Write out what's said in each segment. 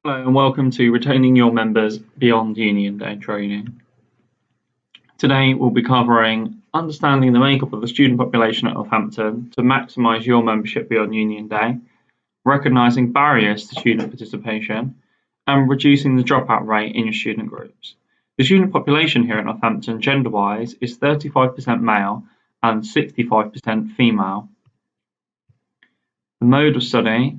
Hello and welcome to Retaining Your Members Beyond Union Day training. Today we'll be covering understanding the makeup of the student population at Northampton to maximise your membership beyond Union Day, recognising barriers to student participation, and reducing the dropout rate in your student groups. The student population here at Northampton gender-wise is 35% male and 65% female. The mode of study: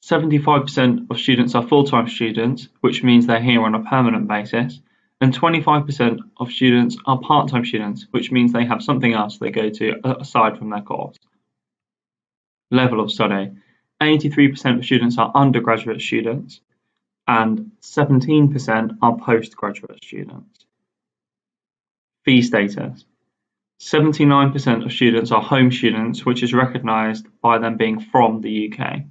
75% of students are full-time students, which means they're here on a permanent basis, and 25% of students are part-time students, which means they have something else they go to aside from their course. Level of study: 83% of students are undergraduate students, and 17% are postgraduate students. Fee status: 79% of students are home students, which is recognised by them being from the UK.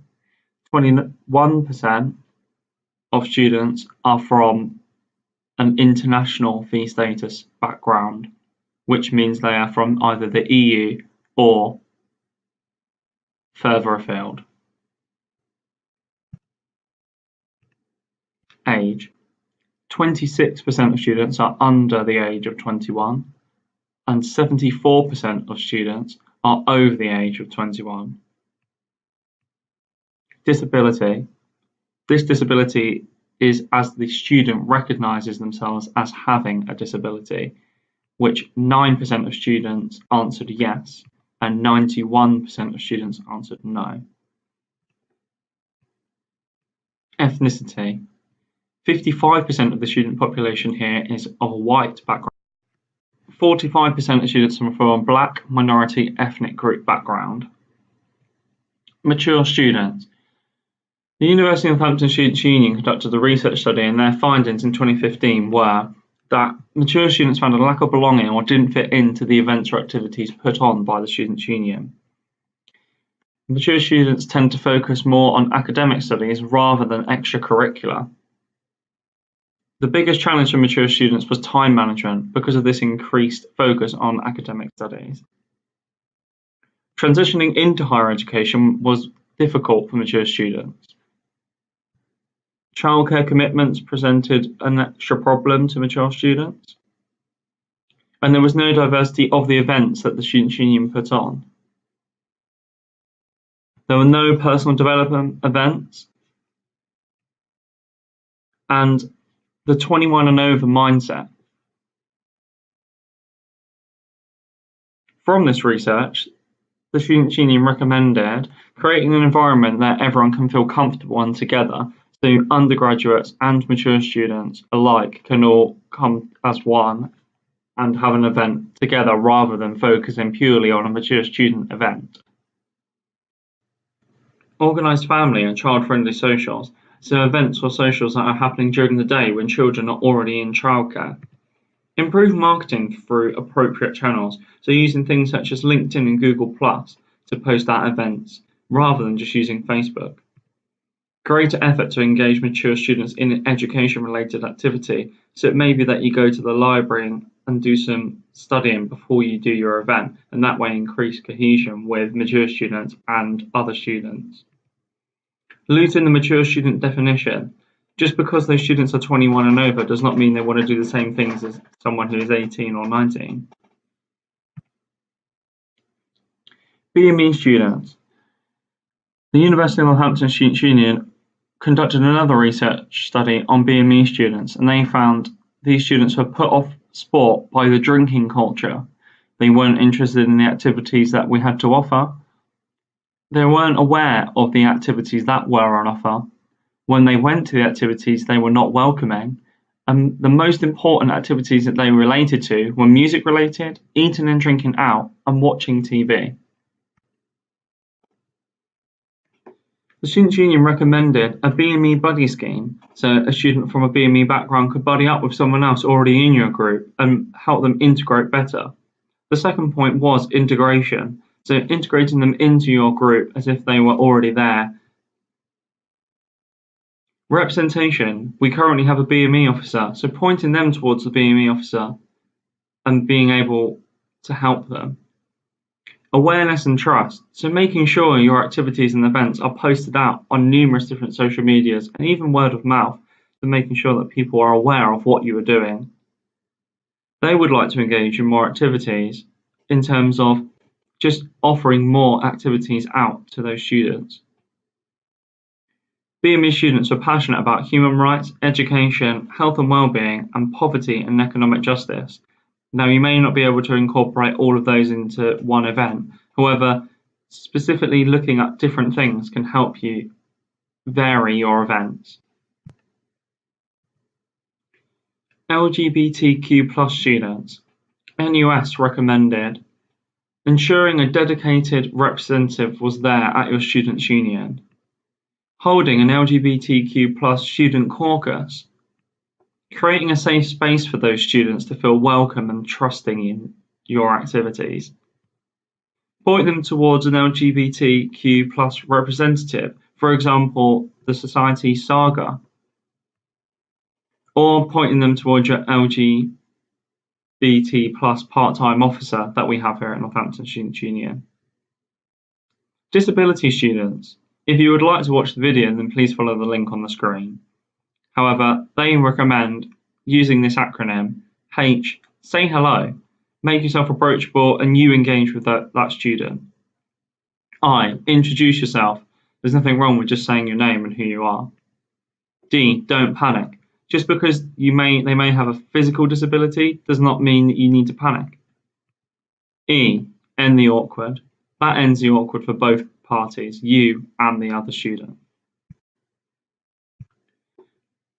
21% of students are from an international fee status background, which means they are from either the EU or further afield. Age: 26% of students are under the age of 21, and 74% of students are over the age of 21. Disability: this disability is as the student recognises themselves as having a disability, which 9% of students answered yes and 91% of students answered no. Ethnicity: 55% of the student population here is of a white background. 45% of students are from a black minority ethnic group background. Mature students: the University of Northampton Students' Union conducted a research study, and their findings in 2015 were that mature students found a lack of belonging or didn't fit into the events or activities put on by the Students' Union. Mature students tend to focus more on academic studies rather than extracurricular. The biggest challenge for mature students was time management because of this increased focus on academic studies. Transitioning into higher education was difficult for mature students. Childcare commitments presented an extra problem to mature students, and there was no diversity of the events that the Students' Union put on. There were no personal development events, and the 21 and over mindset. From this research, the Students' Union recommended creating an environment that everyone can feel comfortable and together, so undergraduates and mature students alike can all come as one and have an event together rather than focusing purely on a mature student event. Organised family and child-friendly socials, so events or socials that are happening during the day when children are already in childcare. Improve marketing through appropriate channels, so using things such as LinkedIn and Google Plus to post at events rather than just using Facebook. Greater effort to engage mature students in an education-related activity, so it may be that you go to the library and do some studying before you do your event, and that way increase cohesion with mature students and other students. Loosen the mature student definition. Just because those students are 21 and over does not mean they want to do the same things as someone who is 18 or 19. BME Students. The University of Northampton Students' Union conducted another research study on BME students, and they found these students were put off sport by the drinking culture. They weren't interested in the activities that we had to offer. They weren't aware of the activities that were on offer. When they went to the activities, they were not welcoming. And the most important activities that they related to were music related, eating and drinking out, and watching TV. The Students' Union recommended a BME buddy scheme, so a student from a BME background could buddy up with someone else already in your group and help them integrate better. The second point was integration, so integrating them into your group as if they were already there. Representation: we currently have a BME officer, so pointing them towards the BME officer and being able to help them. Awareness and trust, so making sure your activities and events are posted out on numerous different social medias and even word of mouth, so making sure that people are aware of what you are doing. They would like to engage in more activities in terms of just offering more activities out to those students. BME students are passionate about human rights, education, health and well-being, and poverty and economic justice. Now, you may not be able to incorporate all of those into one event. However, specifically looking at different things can help you vary your events. LGBTQ students. NUS recommended ensuring a dedicated representative was there at your students' union. Holding an LGBTQ student caucus. Creating a safe space for those students to feel welcome and trusting in your activities. Point them towards an LGBTQ representative, for example, the Society Saga, or pointing them towards your LGBT part-time officer that we have here at Northampton Students' Union. Disability students. If you would like to watch the video, then please follow the link on the screen. However, they recommend using this acronym, H, say hello, make yourself approachable and you engage with that student. I, introduce yourself. There's nothing wrong with just saying your name and who you are. D, don't panic. Just because they may have a physical disability does not mean that you need to panic. E, end the awkward. That ends the awkward for both parties, you and the other student.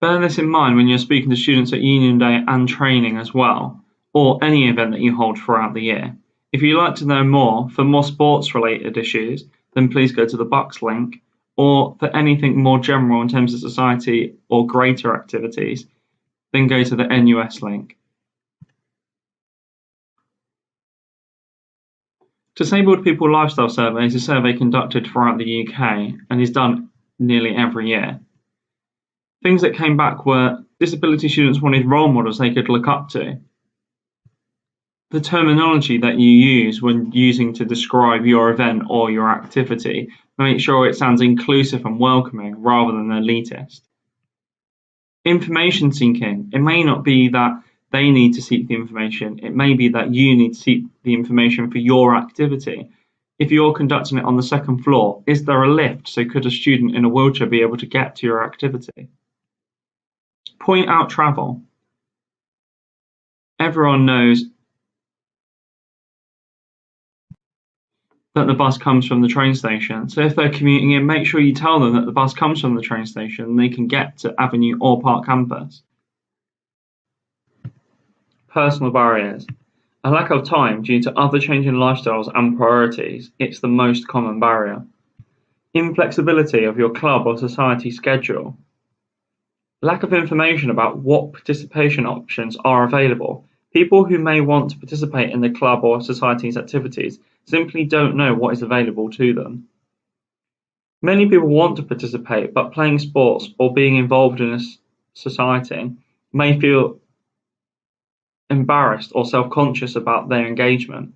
Bear this in mind when you're speaking to students at Union Day and training as well, or any event that you hold throughout the year. If you'd like to know more for more sports-related issues, then please go to the Bucks link, or for anything more general in terms of society or greater activities, then go to the NUS link. Disabled People Lifestyle Survey is a survey conducted throughout the UK and is done nearly every year. Things that came back were disability students wanted role models they could look up to. The terminology that you use when using to describe your event or your activity, make sure it sounds inclusive and welcoming rather than elitist. Information seeking. It may not be that they need to seek the information, it may be that you need to seek the information for your activity. If you're conducting it on the second floor, is there a lift? So could a student in a wheelchair be able to get to your activity? Point out travel. Everyone knows that the bus comes from the train station. So if they're commuting in, make sure you tell them that the bus comes from the train station and they can get to Avenue or Park campus. Personal barriers. A lack of time due to other changing lifestyles and priorities. It's the most common barrier. Inflexibility of your club or society schedule. Lack of information about what participation options are available. People who may want to participate in the club or society's activities simply don't know what is available to them. Many people want to participate, but playing sports or being involved in a society may feel embarrassed or self-conscious about their engagement.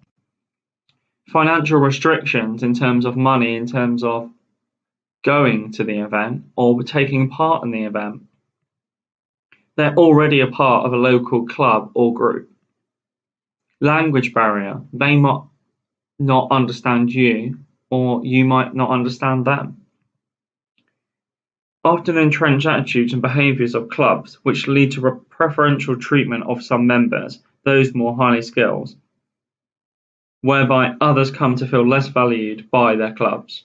Financial restrictions in terms of money, in terms of going to the event or taking part in the event. They're already a part of a local club or group. Language barrier. They might not understand you, or you might not understand them. Often entrenched attitudes and behaviours of clubs, which lead to preferential treatment of some members, those more highly skilled, whereby others come to feel less valued by their clubs.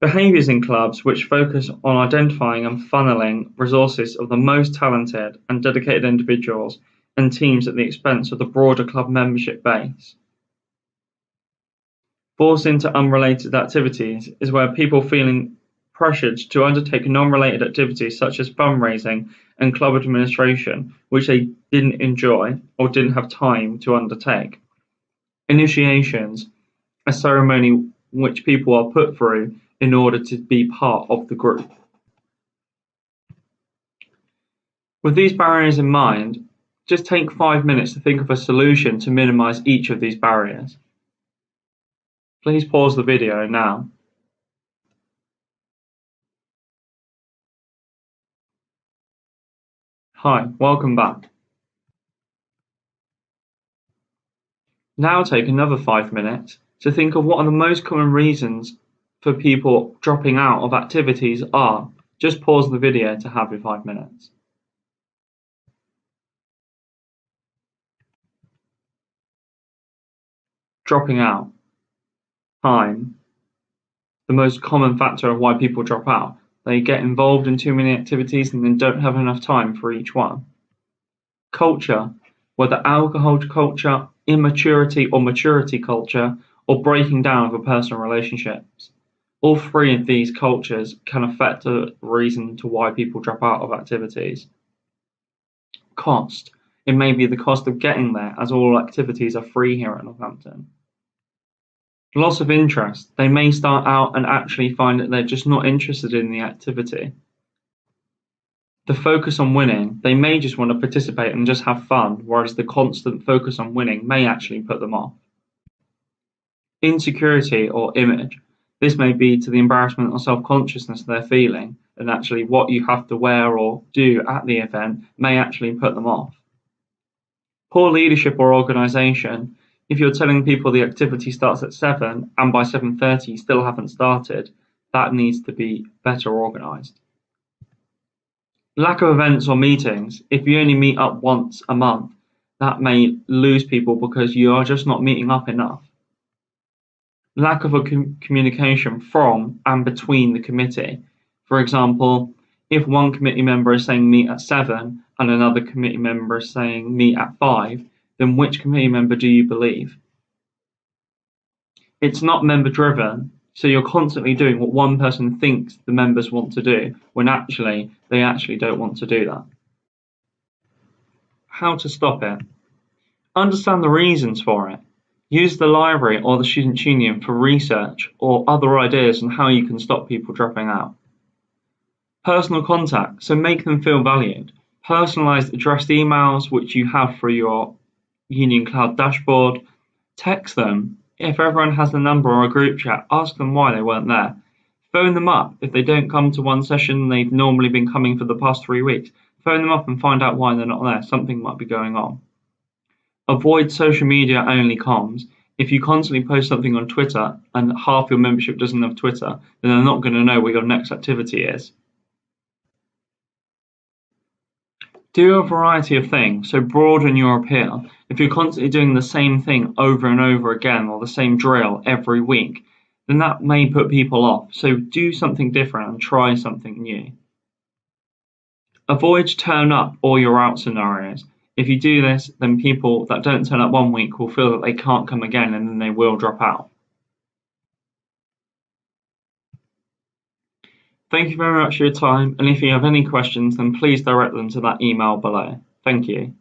Behaviours in clubs which focus on identifying and funneling resources of the most talented and dedicated individuals and teams at the expense of the broader club membership base. Forced into unrelated activities is where people feeling pressured to undertake non-related activities such as fundraising and club administration, which they didn't enjoy or didn't have time to undertake. Initiations, a ceremony which people are put through in order to be part of the group. With these barriers in mind, Just take 5 minutes to think of a solution to minimize each of these barriers. Please pause the video now. Hi, welcome back. Now take another 5 minutes to think of what are the most common reasons for people dropping out of activities are. Just pause the video to have your 5 minutes. Dropping out. Time. The most common factor of why people drop out. They get involved in too many activities and then don't have enough time for each one. Culture, whether alcohol culture, immaturity or maturity culture, or breaking down of a personal relationships. All three of these cultures can affect the reason to why people drop out of activities. Cost. It may be the cost of getting there, as all activities are free here at Northampton. Loss of interest. They may start out and actually find that they're just not interested in the activity. The focus on winning. They may just want to participate and just have fun, whereas the constant focus on winning may actually put them off. Insecurity or image. This may be to the embarrassment or self-consciousness they're feeling, and actually what you have to wear or do at the event may actually put them off. Poor leadership or organisation. If you're telling people the activity starts at 7 and by 7:30 you still haven't started, that needs to be better organised. Lack of events or meetings. If you only meet up once a month, that may lose people because you are just not meeting up enough. Lack of a communication from and between the committee. For example, if one committee member is saying meet at 7 and another committee member is saying meet at 5, then which committee member do you believe? It's not member driven, so you're constantly doing what one person thinks the members want to do, when they actually don't want to do that. How to stop it? Understand the reasons for it. Use the library or the Student Union for research or other ideas on how you can stop people dropping out. Personal contact, so make them feel valued. Personalised addressed emails, which you have for your Union Cloud dashboard. Text them. If everyone has a number or a group chat, ask them why they weren't there. Phone them up. If they don't come to one session, they've normally been coming for the past 3 weeks. Phone them up and find out why they're not there. Something might be going on. Avoid social media only comms. If you constantly post something on Twitter and half your membership doesn't have Twitter, then they're not going to know what your next activity is. Do a variety of things, so broaden your appeal. If you're constantly doing the same thing over and over again or the same drill every week, then that may put people off. So do something different and try something new. Avoid turn up or you're out scenarios. If you do this, then people that don't turn up one week will feel that they can't come again and then they will drop out. Thank you very much for your time, and if you have any questions, then please direct them to that email below. Thank you.